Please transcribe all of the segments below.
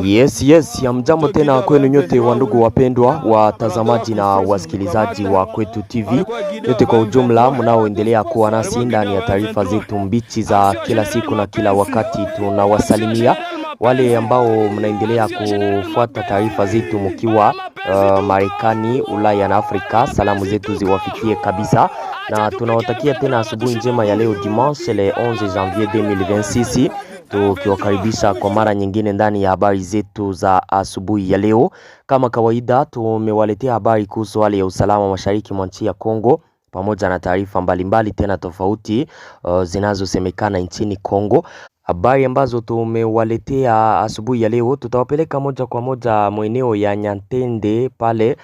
Yes, hamjambo tena kwenu nyote wandugu wapendwa, watazamaji na wasikilizaji wa Kwetu TV. Nyote kwa ujumla mnaoendelea kuwa nasi ndani ya taarifa zetu mbichi za kila siku na kila wakati, tunawasalimia. Wale ambao mnaendelea kufuata taarifa zetu mkiwa Marekani, Ulaya na Afrika, salamu zetu ziwafikie kabisa. Na tunawatakia tena asubuhi njema ya leo dimanche le 11 janvier 2026. Tukiwakaribisha kwa mara nyingine ndani ya habari zetu za asubuhi ya leo. Kama kawaida tumewaletea habari kuhusu hali ya usalama mashariki mwa nchi ya Kongo pamoja na taarifa mbalimbali tena tofauti zinazosemekana nchini Kongo. Habari ambazo tumewaletea asubuhi ya leo tutawapeleka moja kwa moja maeneo ya Nyantende pale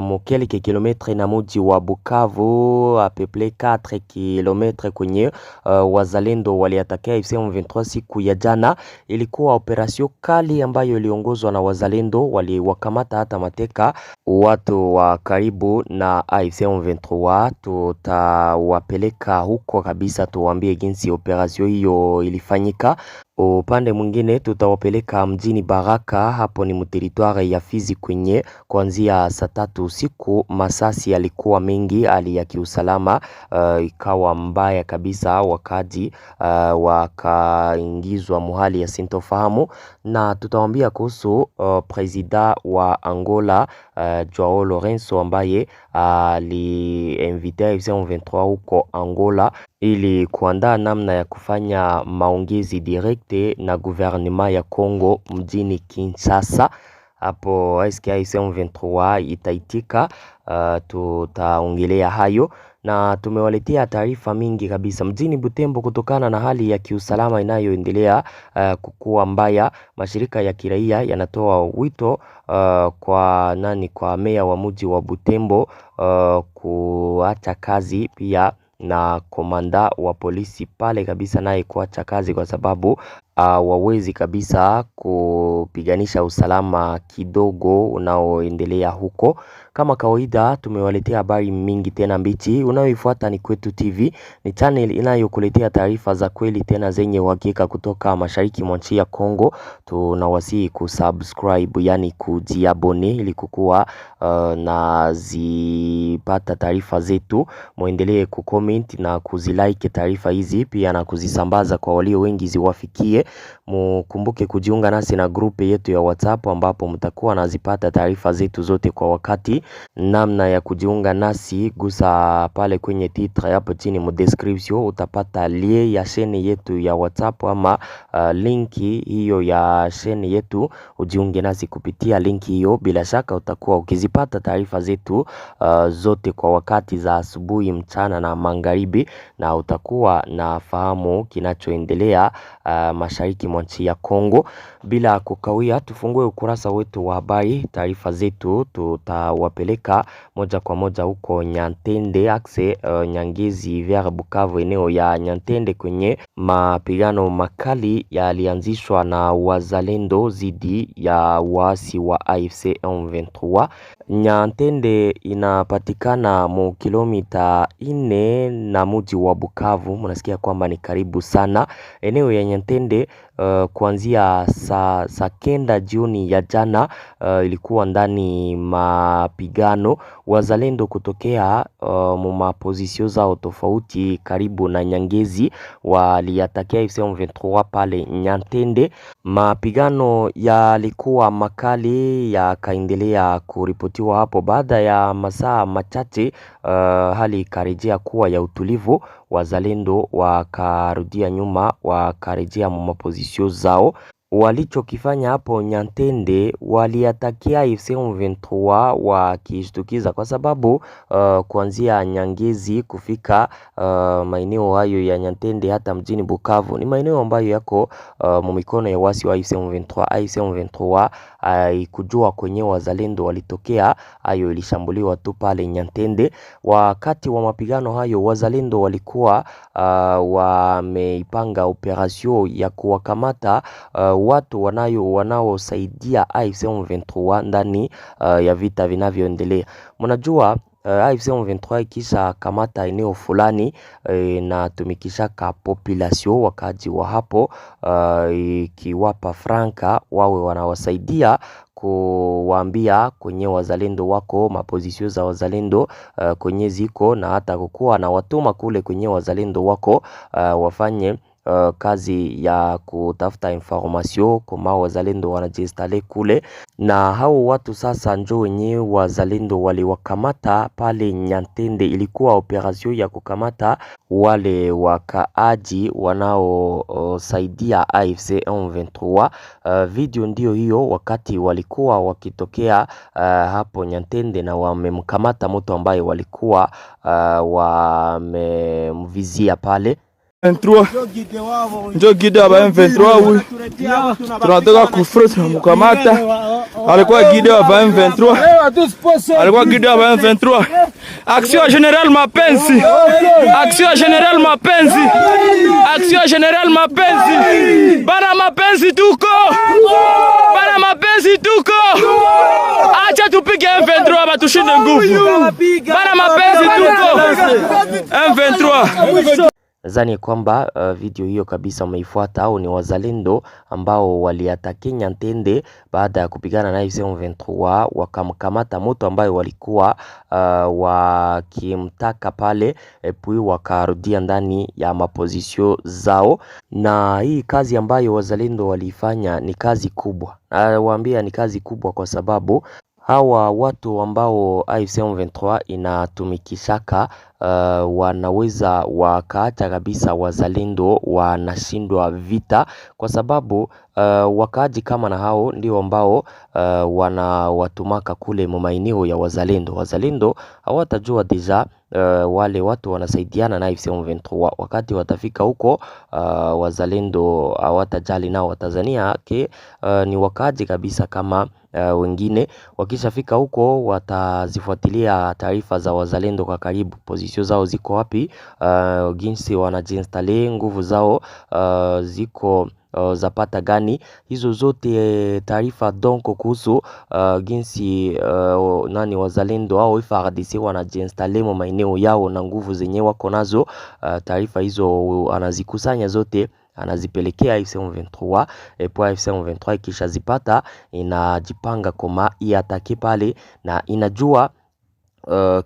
mokeleke kilometre na mji wa Bukavu apeple 4 kilometre kwenye wazalendo waliatakia AFC M23 siku ya jana. Ilikuwa operasyon kali ambayo iliongozwa na wazalendo, waliwakamata hata mateka watu wa karibu na AFC M23. Tutawapeleka huko kabisa tuwaambie jinsi operasyon hiyo ilifanyika. Upande mwingine tutawapeleka mjini Baraka, hapo ni mteritwari ya Fizi kwenye kuanzia saa 3 usiku masasi yalikuwa mengi, hali ya kiusalama ikawa mbaya kabisa, wakaji wakaingizwa muhali ya sintofahamu. Na tutawaambia kuhusu presida wa Angola Joao Lourenço ambaye aliinvite AFC M23 huko Angola ili kuandaa namna ya kufanya maongezi direkte na gouvernement ya Kongo mjini Kinshasa. Hapo AFC M23 itaitika, tutaongelea hayo. Na tumewaletea taarifa mingi kabisa mjini Butembo kutokana na hali ya kiusalama inayoendelea kukua mbaya. Mashirika ya kiraia yanatoa wito kwa meya wa mji wa Butembo kuacha kazi, pia na komanda wa polisi pale kabisa naye kuacha kazi, kwa sababu wawezi kabisa kupiganisha usalama kidogo unaoendelea huko. Kama kawaida tumewaletea habari mingi tena mbichi. Unayoifuata ni Kwetu TV, ni channel inayokuletea taarifa za kweli tena zenye uhakika kutoka mashariki mwa nchi ya Kongo. Tunawasihi kusubscribe, yani kujiabone, ili kukuwa na zipata taarifa zetu. Muendelee kucomment na kuzilike taarifa hizi, pia na kuzisambaza kwa walio wengi ziwafikie. Mkumbuke kujiunga nasi na grupe yetu ya WhatsApp ambapo mtakuwa nazipata taarifa zetu zote kwa wakati. Namna ya kujiunga nasi, gusa pale kwenye titre hapo chini mu description, utapata lien ya chaîne yetu ya WhatsApp ama linki hiyo ya chaîne yetu. Ujiunge nasi kupitia linki hiyo, bila shaka utakuwa ukizipata taarifa zetu zote kwa wakati za asubuhi, mchana na magharibi, na utakuwa na fahamu kinachoendelea mashariki mwa nchi ya Kongo. Bila kukawia, tufungue ukurasa wetu wa habari. Taarifa zetu tutawapeleka moja kwa moja huko Nyantende axe Nyangezi vers Bukavu, eneo ya Nyantende kwenye mapigano makali yalianzishwa na wazalendo zidi ya waasi wa AFC M23. Nyantende inapatikana mu kilomita 4 na mji wa Bukavu. Mnasikia kwamba ni karibu sana. Eneo ya Nyantende kuanzia saa kenda jioni ya jana ilikuwa ndani mapigano. Wazalendo kutokea mapozisio zao tofauti karibu na Nyangezi waliatakia AFC M23 pale Nyantende. Mapigano yalikuwa makali, yakaendelea kuripotiwa hapo. Baada ya masaa machache hali ikarejea kuwa ya utulivu. Wazalendo wakarudia nyuma, wakarejea mapozisio zao. Walichokifanya hapo Nyantende, waliatakia AFC M23 wakishtukiza, kwa sababu kuanzia Nyangezi kufika maeneo hayo ya Nyantende hata mjini Bukavu ni maeneo ambayo yako mumikono ya wasi wa AFC M23. AFC M23 kujua kwenye wazalendo walitokea, hayo ilishambuliwa tu pale Nyantende. Wakati wa mapigano hayo wazalendo walikuwa wameipanga operasyon ya kuwakamata watu wanaosaidia AFC M23 ndani ya vita vinavyoendelea. Mnajua AFC M23 ikisha kamata eneo fulani na tumikishaka population wakaji wa hapo ikiwapa franka wawe wanawasaidia kuwaambia kwenye wazalendo wako, mapozisio za wazalendo kwenye ziko, na hata kukuwa na watuma kule kwenye wazalendo wako wafanye kazi ya kutafuta information kama wazalendo wanajiinstale kule. Na hao watu sasa njo wenye wazalendo waliwakamata pale Nyantende. Ilikuwa operation ya kukamata wale wakaaji wanaosaidia AFC M23. Video ndio hiyo, wakati walikuwa wakitokea hapo Nyantende na wamemkamata mtu ambaye walikuwa wamemvizia pale. 23 njo gide wa M23 huyu, tunatoka kufuru tunamkamata. Alikuwa gide wa M23, alikuwa gide wa M23. Action General Mapenzi, Action General Mapenzi, Action General Mapenzi, bana Mapenzi tuko, bana Mapenzi tuko. Acha tupige M23 batushinde nguvu, bana Mapenzi tuko M23. Nadhani kwamba video hiyo kabisa umeifuata, au ni wazalendo ambao waliatake Nyantende baada ya kupigana na AFC M23, wakamkamata moto ambayo walikuwa wakimtaka pale, puis wakarudia ndani ya mapozisio zao. Na hii kazi ambayo wazalendo walifanya ni kazi kubwa, nawaambia ni kazi kubwa kwa sababu hawa watu ambao AFC M23 inatumikishaka wanaweza wakaacha kabisa wazalendo wanashindwa vita, kwa sababu wakaaji kama na hao ndio ambao wanawatumaka kule maeneo ya wazalendo. Wazalendo hawatajua deja wale watu wanasaidiana na AFC M23. Wakati watafika huko wazalendo hawatajali nao, Tanzania ni wakaaji kabisa kama wengine. Wakishafika huko watazifuatilia taarifa za wazalendo kwa karibu, pozisio zao ziko wapi, jinsi wanajiinstale, nguvu zao ziko zapata gani, hizo zote taarifa donc kuhusu jinsi nani wazalendo au FARDC wanajiinstale mu maeneo yao na nguvu zenye wako nazo. Taarifa hizo anazikusanya zote, anazipelekea AFC M23, kwa AFC M23 ikishazipata inajipanga koma iatake pale, na inajua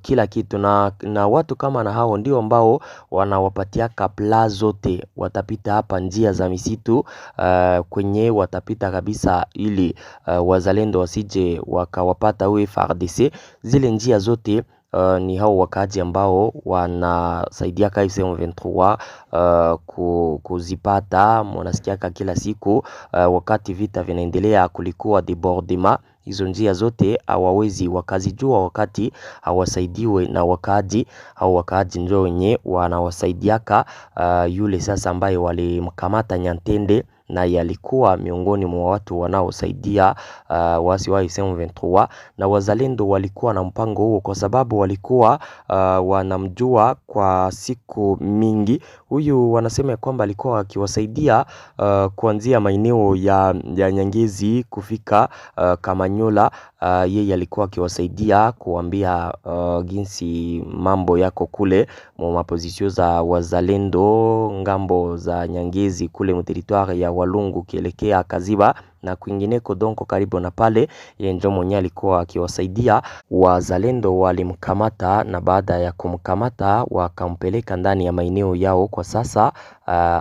kila kitu na watu kama na hao ndio ambao wanawapatia kapla zote. Watapita hapa njia za misitu kwenye watapita kabisa, ili wazalendo wasije wakawapata huyu FARDC. Zile njia zote ni hao wakaaji ambao wanasaidia AFC M23 kuzipata. Mnasikiaka kila siku wakati vita vinaendelea kulikuwa debordement. Hizo njia zote hawawezi wakazijua wakati hawasaidiwe na wakaaji, au wakaaji ndio wenye wanawasaidiaka yule sasa ambaye walimkamata Nyantende, na yalikuwa miongoni mwa watu wanaosaidia wasi wa AFC M23. Na wazalendo walikuwa na mpango huo kwa sababu walikuwa wanamjua kwa siku mingi. Huyu wanasema kwamba alikuwa akiwasaidia kuanzia maeneo ya Nyangezi kufika Kamanyola. Yeye alikuwa akiwasaidia kuambia jinsi mambo yako kule mu mapozisio za wazalendo ngambo za Nyangezi kule mu territoire ya Walungu kielekea Kaziba na kwingineko donko karibu na pale. Yeye ndio mwenye alikuwa akiwasaidia wazalendo. Walimkamata, na baada ya kumkamata wakampeleka ndani ya maeneo yao. Kwa sasa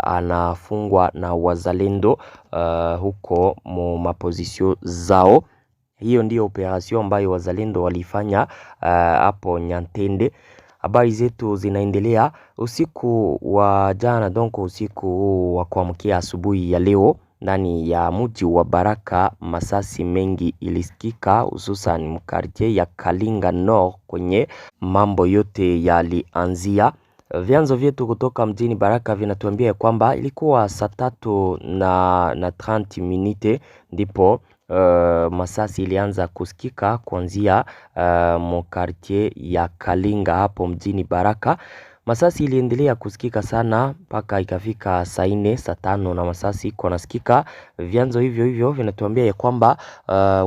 anafungwa na wazalendo huko mu mapozisio zao. Hiyo ndio operation ambayo wazalendo walifanya hapo Nyantende. Habari zetu zinaendelea usiku wa jana, donc usiku wa kuamkia asubuhi ya leo, ndani ya mji wa Baraka masasi mengi ilisikika, hususan mkartie ya Kalinga Nord kwenye mambo yote yalianzia. Vyanzo vyetu kutoka mjini Baraka vinatuambia kwamba ilikuwa saa 3:30 minute ndipo masasi ilianza kusikika kuanzia mkartie ya Kalinga hapo mjini Baraka. Masasi iliendelea kusikika sana mpaka ikafika saa 4 saa 5 na masasi kwa nasikika. Vyanzo hivyo vinatuambia ya kwamba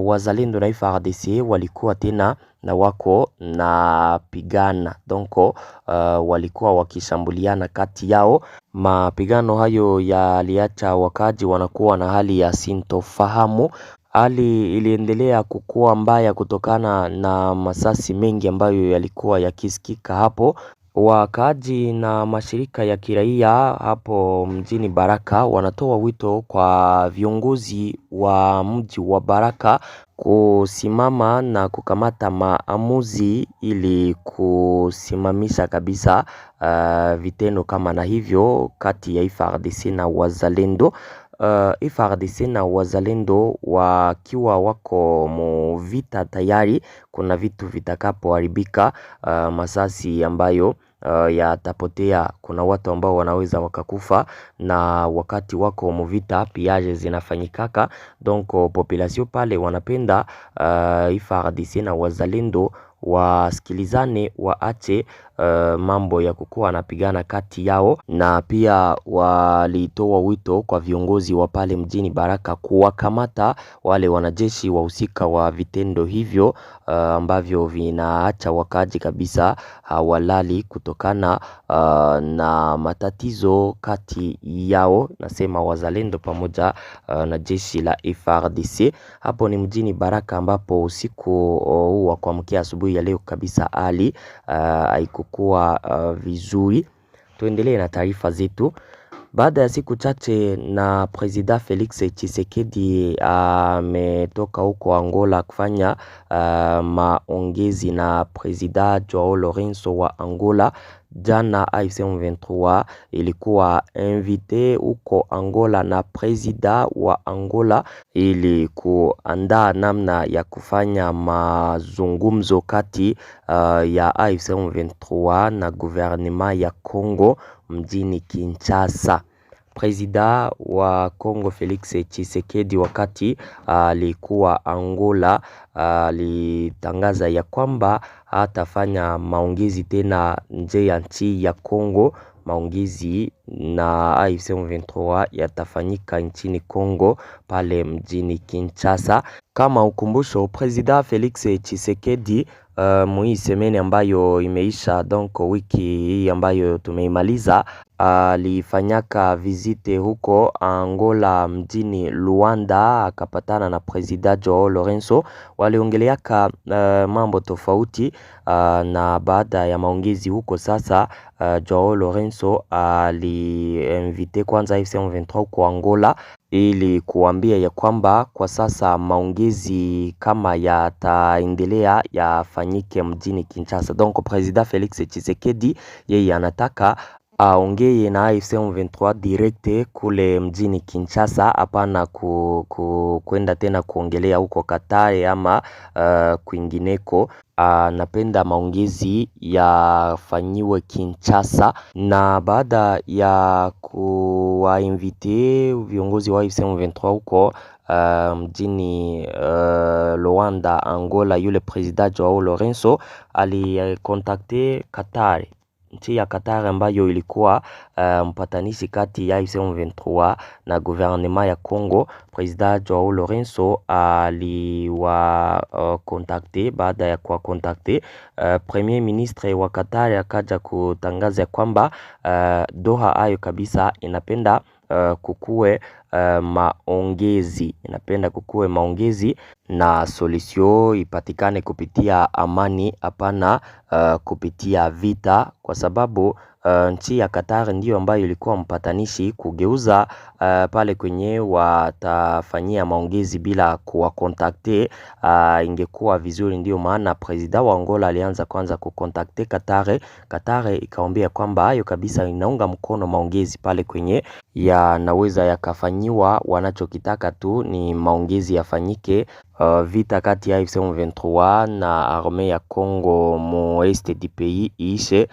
wazalendo na FARDC walikuwa tena na wako na pigana. Donc walikuwa wakishambuliana kati yao. Mapigano hayo yaliacha wakaji wanakuwa na hali ya sintofahamu. Hali iliendelea kukua mbaya kutokana na masasi mengi ambayo yalikuwa yakisikika hapo. Wakaaji na mashirika ya kiraia hapo mjini Baraka wanatoa wito kwa viongozi wa mji wa Baraka kusimama na kukamata maamuzi ili kusimamisha kabisa vitendo kama na hivyo kati ya FARDC na wazalendo. FARDC na wazalendo wakiwa wako muvita tayari, kuna vitu vitakapoharibika, masasi ambayo yatapotea, kuna watu ambao wanaweza wakakufa, na wakati wako muvita piaje zinafanyikaka. Donc population pale wanapenda FARDC na wazalendo wasikilizane, waache mambo ya kukuwa napigana kati yao, na pia walitoa wito kwa viongozi wa pale mjini Baraka kuwakamata wale wanajeshi wahusika wa vitendo hivyo ambavyo vinaacha wakaji kabisa hawalali kutokana na matatizo kati yao, nasema wazalendo pamoja na jeshi la FARDC. Hapo ni mjini Baraka ambapo usiku wa kuamkia asubuhi ya leo kabisa hali haikukuwa vizuri. Tuendelee na taarifa zetu. Baada ya siku chache na President Felix Tshisekedi ametoka huko Angola kufanya maongezi na President Joao Lourenço wa Angola. Jana AFC M23 ilikuwa invite huko Angola na President wa Angola ili kuandaa namna ya kufanya mazungumzo kati ya AFC M23 na gouvernement ya Congo mjini Kinshasa. President wa Congo Felix Tshisekedi wakati alikuwa Angola alitangaza ya kwamba hatafanya maongezi tena nje ya nchi ya Congo. Maongezi na AFC M23 yatafanyika nchini Congo pale mjini Kinshasa. Kama ukumbusho, President Felix Tshisekedi hii semeni ambayo imeisha, donc wiki hii ambayo tumeimaliza, alifanyaka visite huko Angola mjini Luanda, akapatana na President Joao Lourenço. Waliongeleaka mambo tofauti, na baada ya maongezi huko sasa Joao Lourenço aliinvite kwanza AFC M23 huko Angola ili kuambia ya kwamba kwa sasa maongezi kama yataendelea yafanyike mjini Kinshasa. Donc President Felix Tshisekedi yeye anataka aongee na AFC M23 direct kule mjini Kinshasa, hapana kwenda tena kuongelea huko Qatar ama kwingineko. Napenda maongezi yafanyiwe Kinshasa, na baada ya kuwainvite viongozi wa AFC M23 huko mjini Luanda Angola, yule President Joao Lourenço alikontakte Qatar, nchi ya Qatar ambayo ilikuwa mpatanishi kati ya AFC M23 na gouvernement ya Congo. President Joao Lourenço aliwa kontakte. Baada ya kuwa kontakte, Premier Ministre wa Qatar akaja kutangaza kwamba Doha ayo kabisa inapenda kukuwe maongezi, na solution ipatikane kupitia amani, hapana kupitia vita, kwa sababu nchi ya Qatar ndiyo ambayo ilikuwa mpatanishi. Kugeuza pale kwenye watafanyia maongezi bila kuwakontakte ingekuwa vizuri. Ndiyo maana President wa Angola alianza kwanza kukontakte Qatar. Qatar ikaombea kwamba hayo kabisa inaunga mkono maongezi pale kwenye yanaweza yakafanyiwa. Wanachokitaka tu ni maongezi yafanyike, vita kati ya AFC M23 na armée ya Congo mo este du pays ishe,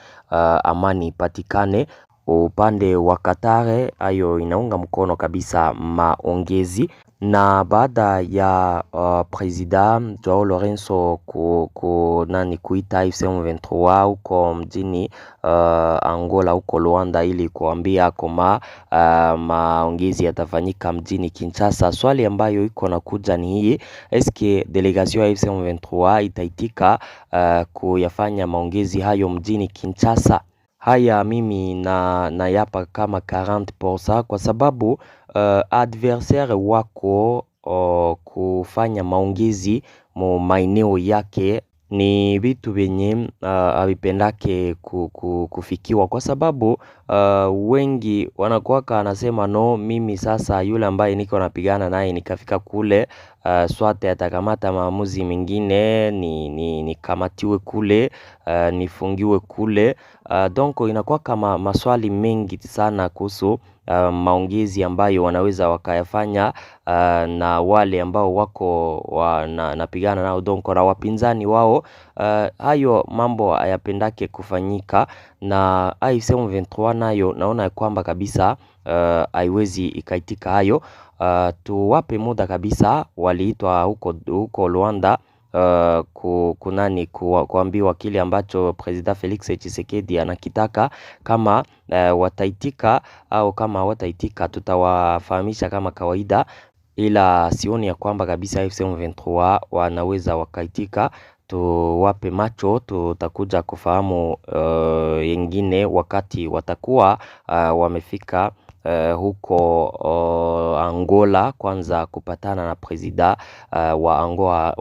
amani ipatikane. Upande wa Qatar ayo inaunga mkono kabisa maongezi. Na baada ya President Joao Lourenço kuita AFC M23 huko mjini Angola huko Luanda ili kuambia kama maongezi yatafanyika mjini Kinshasa, swali ambayo iko na kuja ni hii: eske delegation ya AFC M23 itaitika kuyafanya maongezi hayo mjini Kinshasa? Haya mimi na yapa kama 40% kwa sababu adversaire wako kufanya maongezi mu maeneo yake ni vitu vyenye havipendake kufikiwa, kwa sababu wengi wanakuwaka anasema no, mimi sasa yule ambaye niko napigana naye nikafika kule swate atakamata maamuzi mengine, nikamatiwe kule, nifungiwe kule. Donc inakuwa kama maswali mengi sana kuhusu maongezi ambayo wanaweza wakayafanya na wale ambao wako wanapigana nao, donc na wapinzani wao. Hayo mambo hayapendake kufanyika, na AFC M23 nayo naona kwamba kabisa haiwezi ikaitika hayo. Tuwape muda kabisa, waliitwa huko Luanda kuambiwa kile ambacho President Felix Tshisekedi anakitaka. Kama wataitika au kama wataitika, tutawafahamisha kama kawaida, ila sioni ya kwamba kabisa AFC M23 wanaweza wakaitika. Tuwape macho, tutakuja kufahamu yengine wakati watakuwa wamefika huko Angola, kwanza kupatana na President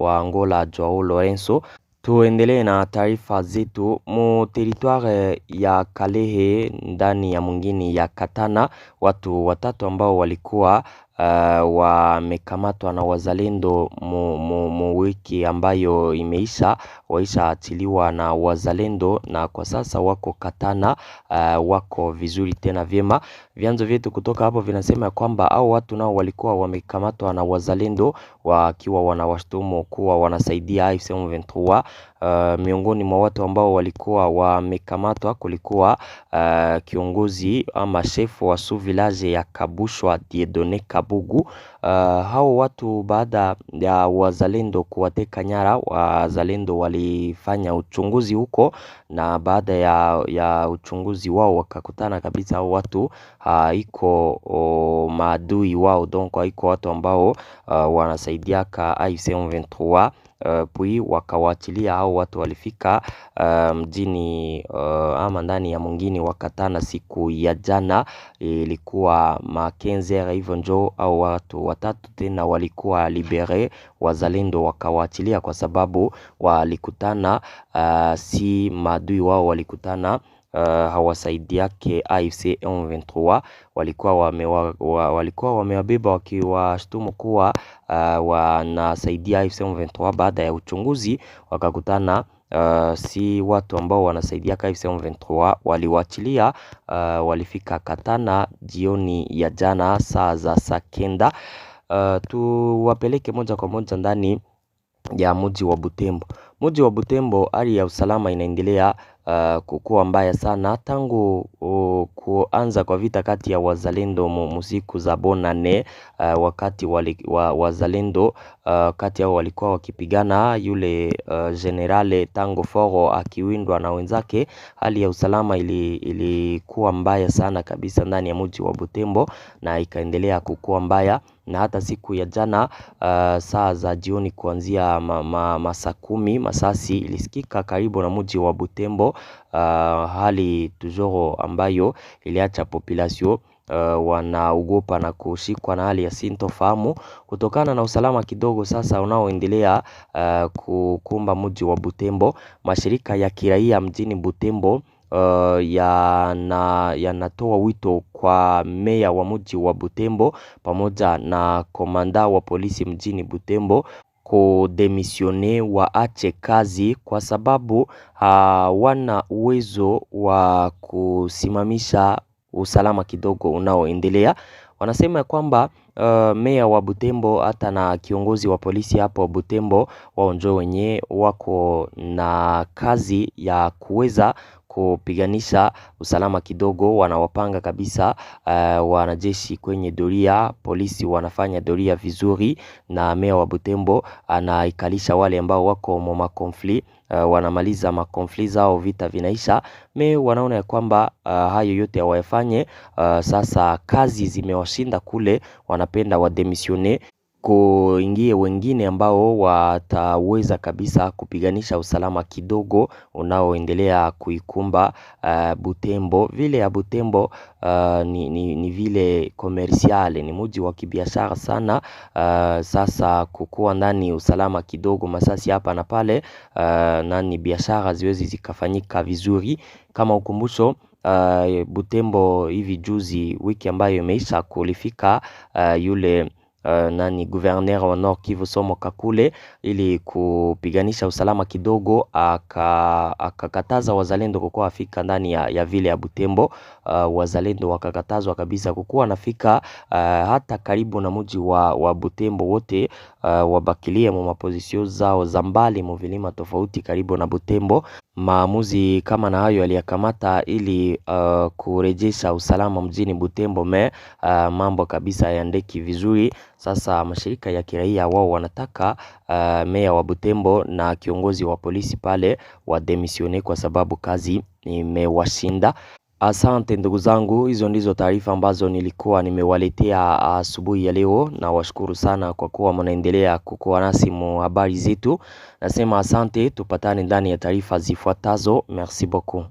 wa Angola Joao Lourenço. Tuendelee na taarifa zetu. Mu territoire ya Kalehe ndani ya mwingine ya Katana, watu watatu ambao walikuwa wamekamatwa na wazalendo mu wiki ambayo waishaachiliwa na wazalendo, na kwa sasa wako Katana, wako vizuri tena vyema. Vyanzo vyetu kutoka hapo vinasema kwamba hao watu nao walikuwa wamekamatwa na wazalendo wakiwa wanawashtumu kuwa wanasaidia AFC M23. Miongoni mwa watu ambao walikuwa wamekamatwa kulikuwa kiongozi ama chef wa sous village ya Kabushwa Dieudonné Kabugu. Hao watu baada ya wazalendo kuwateka nyara, wazalendo walifanya uchunguzi huko, na baada ya uchunguzi wao wakakutana kabisa hao watu iko maadui wao, donc iko watu ambao wanasaidiaka AFC M23. Puis wakawaachilia hao watu. Walifika mjini ama ndani ya mwingine wa Katana siku ya jana, ilikuwa 15h hivyo njo au watu watatu tena walikuwa libere, wazalendo wakawaachilia kwa sababu walikutana si maadui wao, walikutana hawasaidiake AFC M23. Walikuwa wamewabeba wakiwashtumu kuwa wanasaidia AFC M23. Baada ya uchunguzi wakakutana si watu ambao wanasaidia AFC M23, waliwachilia. Walifika Katana jioni ya jana saa za saa kenda. Tuwapeleke moja kwa moja ndani ya mji wa Butembo. Mji wa Butembo, hali ya usalama inaendelea kukua mbaya sana tangu kuanza kwa vita kati ya wazalendo musiku za Bonane. Wakati wazalendo kati yao walikuwa wakipigana, yule generale Tango Foro akiwindwa na wenzake, hali ya usalama ilikuwa mbaya sana kabisa ndani ya mji wa Butembo, na ikaendelea kukua mbaya. Na hata siku ya jana saa za jioni kuanzia masaa 10 masasi ilisikika karibu na mji wa Butembo, hali tujoro ambayo iliacha population wanaogopa na kushikwa na hali ya sintofahamu kutokana na usalama kidogo sasa unaoendelea kukumba mji wa Butembo. Mashirika ya kiraia mjini Butembo yanatoa wito kwa meya wa mji wa Butembo pamoja na komanda wa polisi mjini Butembo kudemisione, waache kazi kwa sababu hawana uwezo wa kusimamisha usalama kidogo unaoendelea. Wanasema kwamba meya wa Butembo hata na kiongozi wa polisi hapo Butembo wao ndio wenye wako na kazi ya kuweza kupiganisha usalama kidogo. Wanawapanga kabisa wanajeshi kwenye doria, polisi wanafanya doria vizuri, na meya wa Butembo anaikalisha wale ambao wako mwa konfli, wanamaliza makonfli zao, vita vinaisha. Wanaona ya kwamba hayo yote hawayafanye. Sasa kazi zimewashinda kule, wanapenda wademisione, kuingie wengine ambao wataweza kabisa kupiganisha usalama kidogo unaoendelea kuikumba Butembo. Vile ya Butembo ni vile komersiale, ni mji wa kibiashara sana. Sasa kukuwa ndani usalama kidogo, masasi hapa na pale, nani biashara ziwezi zikafanyika vizuri. Kama ukumbusho, Butembo hivi juzi, wiki ambayo imeisha, kulifika yule gouverneur wa Nord Kivu Somo Kakule ili kupiganisha usalama kidogo, akakataza wazalendo kukuwa afika ndani ya vile ya Butembo. Wazalendo wakakatazwa kabisa kukuwa nafika hata karibu na mji wa Butembo. Wote wabakilie mu mapozisio zao za mbali mu vilima tofauti karibu na Butembo. Maamuzi kama na hayo aliyakamata ili kurejesha usalama mjini Butembo. Mambo kabisa yaendeki vizuri. Sasa mashirika ya kiraia wao wanataka meya wa Butembo na kiongozi wa polisi pale wademisione kwa sababu kazi imewashinda. Asante ndugu zangu, hizo ndizo taarifa ambazo nilikuwa nimewaletea asubuhi ya leo, na washukuru sana kwa kuwa mnaendelea kukuwa nasi mu habari zetu. Nasema asante, tupatane ndani ya taarifa zifuatazo. Merci beaucoup.